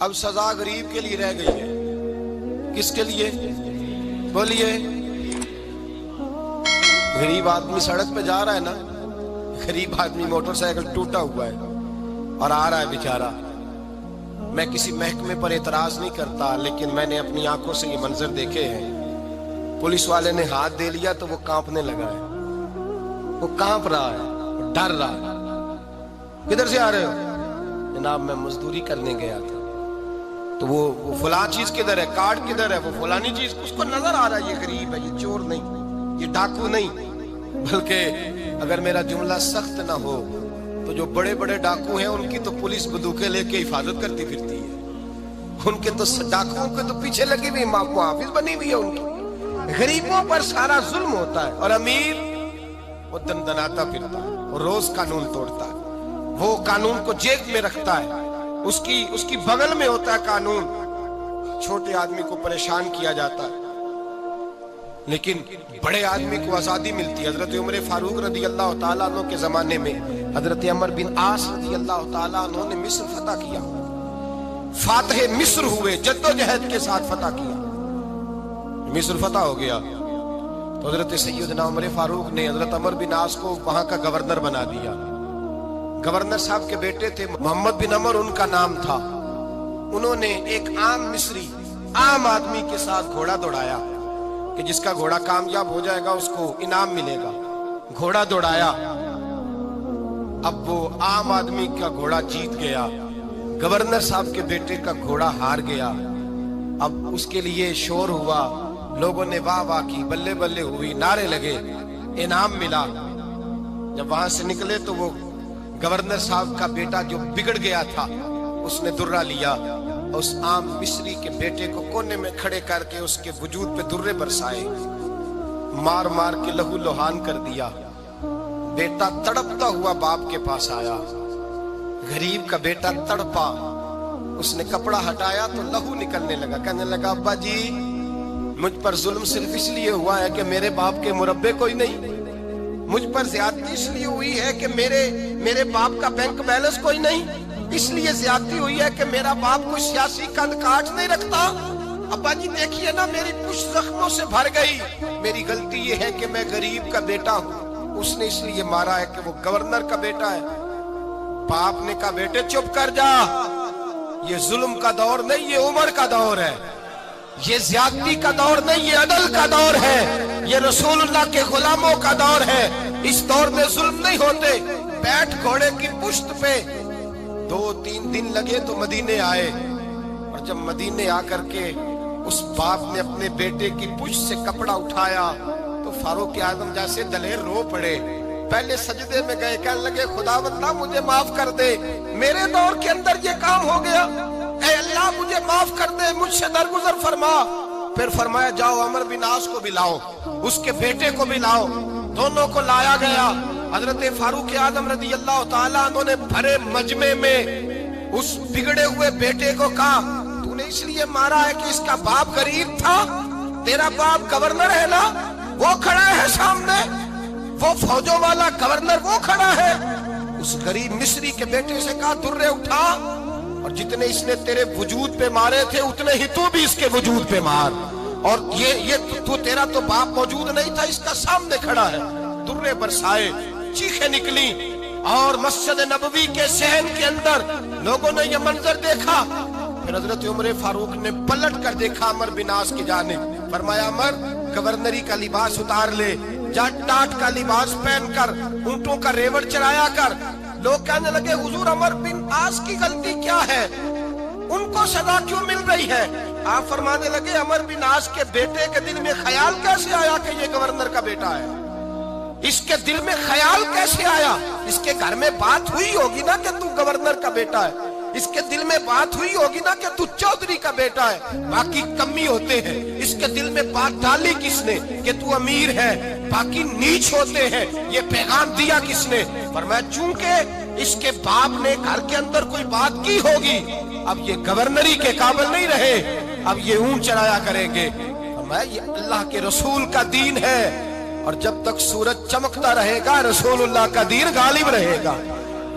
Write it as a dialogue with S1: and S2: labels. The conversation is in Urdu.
S1: اب سزا غریب کے لیے رہ گئی ہے. کس کے لیے بولیے؟ غریب آدمی سڑک پہ جا رہا ہے نا، غریب آدمی موٹر سائیکل ٹوٹا ہوا ہے اور آ رہا ہے بیچارہ. میں کسی محکمے پر اعتراض نہیں کرتا، لیکن میں نے اپنی آنکھوں سے یہ منظر دیکھے ہیں. پولیس والے نے ہاتھ دے لیا تو وہ کانپنے لگا ہے، وہ کانپ رہا ہے، ڈر رہا ہے. کدھر سے آ رہے ہو؟ جناب میں مزدوری کرنے گیا تھا. تو وہ فلاں چیز کدھر ہے، کارڈ کدھر ہے، وہ فلانی چیز. اس کو نظر آ رہا ہے یہ غریب ہے، یہ چور نہیں، یہ ڈاکو نہیں. بلکہ اگر میرا جملہ سخت نہ ہو تو جو بڑے بڑے ڈاکو ہیں ان کی تو پولیس بندوقیں لے کے حفاظت کرتی پھرتی ہے. ان کے تو ڈاکوؤں کے تو پیچھے لگی ہوئی محافظ بنی ہوئی ہے ان کی. غریبوں پر سارا ظلم ہوتا ہے اور امیر وہ دندناتا پھرتا ہے اور روز قانون توڑتا ہے. وہ قانون کو جیب میں رکھتا ہے، اس کی بغل میں ہوتا ہے قانون. چھوٹے آدمی کو پریشان کیا جاتا ہے لیکن بڑے آدمی کو آزادی ملتی ہے. حضرت عمر فاروق رضی اللہ تعالیٰ عنہ کے زمانے میں حضرت عمر بن عاص رضی اللہ تعالیٰ عنہ نے مصر فتح کیا. فاتح مصر ہوئے، جدوجہد کے ساتھ فتح کیا. مصر فتح ہو گیا تو حضرت سیدنا عمر فاروق نے حضرت عمر بن عاص کو وہاں کا گورنر بنا دیا. گورنر صاحب کے بیٹے تھے، محمد بن عمر ان کا نام تھا. انہوں نے ایک عام مصری، عام آدمی کے ساتھ گھوڑا دوڑایا کہ جس کا گھوڑا کامیاب ہو جائے گا اس کو انعام ملے گا. گھوڑا دوڑایا، اب وہ عام آدمی کا گھوڑا جیت گیا، گورنر صاحب کے بیٹے کا گھوڑا ہار گیا. اب اس کے لیے شور ہوا، لوگوں نے واہ واہ کی، بلے بلے ہوئی، نعرے لگے، انعام ملا. جب وہاں سے نکلے تو وہ گورنر صاحب کا بیٹا جو بگڑ گیا تھا اس نے درہ لیا، اس عام مصری کے بیٹے کو کونے میں کھڑے کر کے اس کے وجود پہ درے برسائے، مار مار کے لہو لہان کر دیا. بیٹا تڑپتا ہوا باپ کے پاس آیا، غریب کا بیٹا تڑپا. اس نے کپڑا ہٹایا تو لہو نکلنے لگا. کہنے لگا ابا جی مجھ پر ظلم صرف اس لیے ہوا ہے کہ میرے باپ کے مربے کوئی نہیں. مجھ پر زیادتی اس لیے ہوئی ہے کہ میرے باپ کا بینک بیلنس کوئی نہیں. اس لیے زیادتی ہوئی ہے کہ میرا باپ کوئی سیاسی قد کاٹ نہیں رکھتا. ابا جی دیکھیے نا میری پشت زخموں سے بھر گئی. میری غلطی یہ ہے کہ میں غریب کا بیٹا ہوں. اس نے اس لیے مارا ہے کہ وہ گورنر کا بیٹا ہے. باپ نے کہا بیٹے چپ کر جا، یہ ظلم کا دور نہیں، یہ عمر کا دور ہے. یہ زیادتی کا دور نہیں، یہ عدل کا دور ہے. یہ رسول اللہ کے غلاموں کا دور ہے. اس دور میں ظلم نہیں ہوتے. بیٹھ گھوڑے کی پشت پہ. 2-3 دن لگے تو مدینے آئے، اور جب مدینے آ کر کے اس باپ نے اپنے بیٹے کی پشت سے کپڑا اٹھایا تو فاروق اعظم جیسے دلیر رو پڑے. پہلے سجدے میں گئے، کہنے لگے خداوند مجھے معاف کر دے، میرے دور کے اندر یہ کام ہو گیا. اے اللہ مجھے معاف کر دے، مجھ سے درگزر فرما. پھر فرمایا جاؤ عمر بن عاص کو بھی لاؤ، اس کے بیٹے کو بھی لاؤ. دونوں کو لایا گیا. حضرت فاروق اعظم رضی اللہ تعالیٰ عنہ نے بھرے مجمع میں اس بگڑے ہوئے بیٹے کو کہا تو نے اس لیے مارا ہے کہ اس کا باپ غریب تھا، تیرا باپ گورنر ہے نا، وہ کھڑا ہے سامنے، وہ فوجوں والا گورنر وہ کھڑا ہے. اس غریب مصری کے بیٹے سے کہا درے اٹھا، اور جتنے اس نے تیرے وجود پہ مارے تھے اتنے ہی تو بھی اس کے وجود پہ مار. اور یہ تو تیرا تو باپ موجود نہیں تھا، اس کا سامنے کھڑا ہے. درے برسائے، چیخیں نکلی، اور مسجد نبوی کے صحن کے اندر لوگوں نے یہ منظر دیکھا. پھر حضرت عمر فاروق نے پلٹ کر دیکھا عمر بن عاص کی جانب. فرمایا عمر گورنری کا لباس اتار لے، جا ٹاٹ کا لباس پہن کر اونٹوں کا ریوڑ چرایا کر. لوگ کہنے لگے حضور عمر بن عاص کی غلطی کیا ہے، ان کو سزا کیوں مل رہی ہے؟ آپ فرمانے لگے عمر بن عاص کے بیٹے کے دل میں خیال کیسے آیا کہ یہ گورنر کا بیٹا ہے؟ اس کے دل میں خیال کیسے آیا؟ اس کے گھر میں بات ہوئی ہوگی نا کہ تو گورنر کا بیٹا ہے. اس کے دل میں بات ہوئی ہوگی نا کہ تو چودھری کا بیٹا ہے. باقی کمی ہوتے ہیں، اس کے دل میں بات ڈالی کس نے کہ تو امیر ہے؟ باقی نیچ ہوتے ہیں، یہ پیغام دیا کس نے؟ فرمایا چونکہ اس کے باپ نے گھر کے اندر کوئی بات کی ہوگی، اب یہ گورنری کے قابل نہیں رہے، اب یہ اونٹ چرایا کریں گے. فرمایا یہ اللہ کے رسول کا دین ہے، اور جب تک سورج چمکتا رہے گا رسول اللہ کا دین غالب رہے گا.